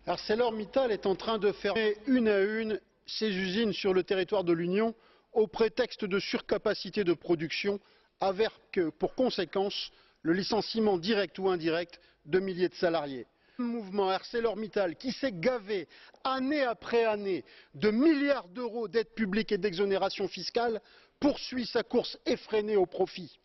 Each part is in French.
ArcelorMittal est en train de fermer une à une ses usines sur le territoire de l'Union au prétexte de surcapacité de production, avec pour conséquence le licenciement direct ou indirect de milliers de salariés. Le mouvement ArcelorMittal, qui s'est gavé année après année de milliards d'euros d'aides publiques et d'exonérations fiscales, poursuit sa course effrénée au profit.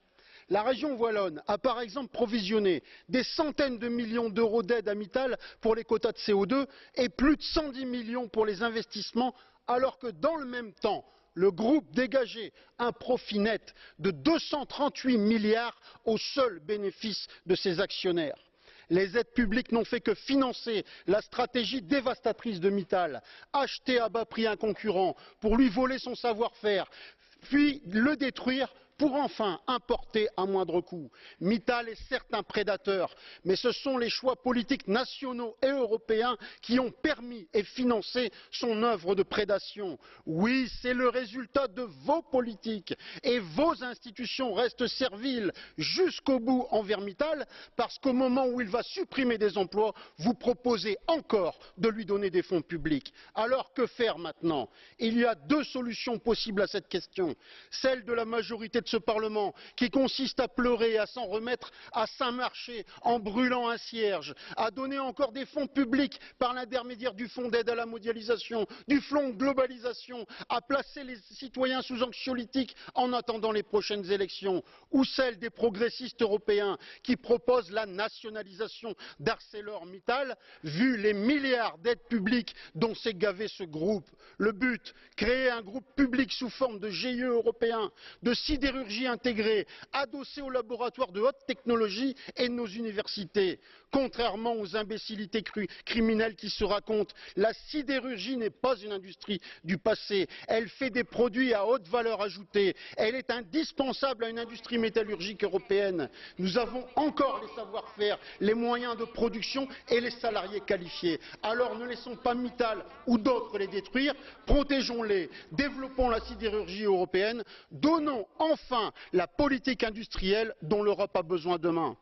La région wallonne a par exemple provisionné des centaines de millions d'euros d'aides à Mittal pour les quotas de CO2 et plus de 110 millions pour les investissements, alors que dans le même temps, le groupe dégageait un profit net de 238 milliards au seul bénéfice de ses actionnaires. Les aides publiques n'ont fait que financer la stratégie dévastatrice de Mittal, acheter à bas prix un concurrent pour lui voler son savoir-faire, puis le détruire pour enfin importer à moindre coût. Mittal est certes un prédateur, mais ce sont les choix politiques nationaux et européens qui ont permis et financé son œuvre de prédation. Oui, c'est le résultat de vos politiques, et vos institutions restent serviles jusqu'au bout envers Mittal, parce qu'au moment où il va supprimer des emplois, vous proposez encore de lui donner des fonds publics. Alors que faire maintenant? Il y a deux solutions possibles à cette question. Celle de la majorité de ce Parlement, qui consiste à pleurer et à s'en remettre à Saint-Marché en brûlant un cierge, à donner encore des fonds publics par l'intermédiaire du fonds d'aide à la mondialisation, du fonds globalisation, à placer les citoyens sous anxiolytiques en attendant les prochaines élections, ou celle des progressistes européens qui proposent la nationalisation d'ArcelorMittal, vu les milliards d'aides publiques dont s'est gavé ce groupe. Le but, créer un groupe public sous forme de GIE européen, de sidérurgie intégrée, adossée aux laboratoires de haute technologie et de nos universités. Contrairement aux imbécilités criminelles qui se racontent, la sidérurgie n'est pas une industrie du passé. Elle fait des produits à haute valeur ajoutée. Elle est indispensable à une industrie métallurgique européenne. Nous avons encore les savoir-faire, les moyens de production et les salariés qualifiés. Alors ne laissons pas Mittal ou d'autres les détruire, protégeons-les, développons la sidérurgie européenne, donnons enfin la politique industrielle dont l'Europe a besoin demain.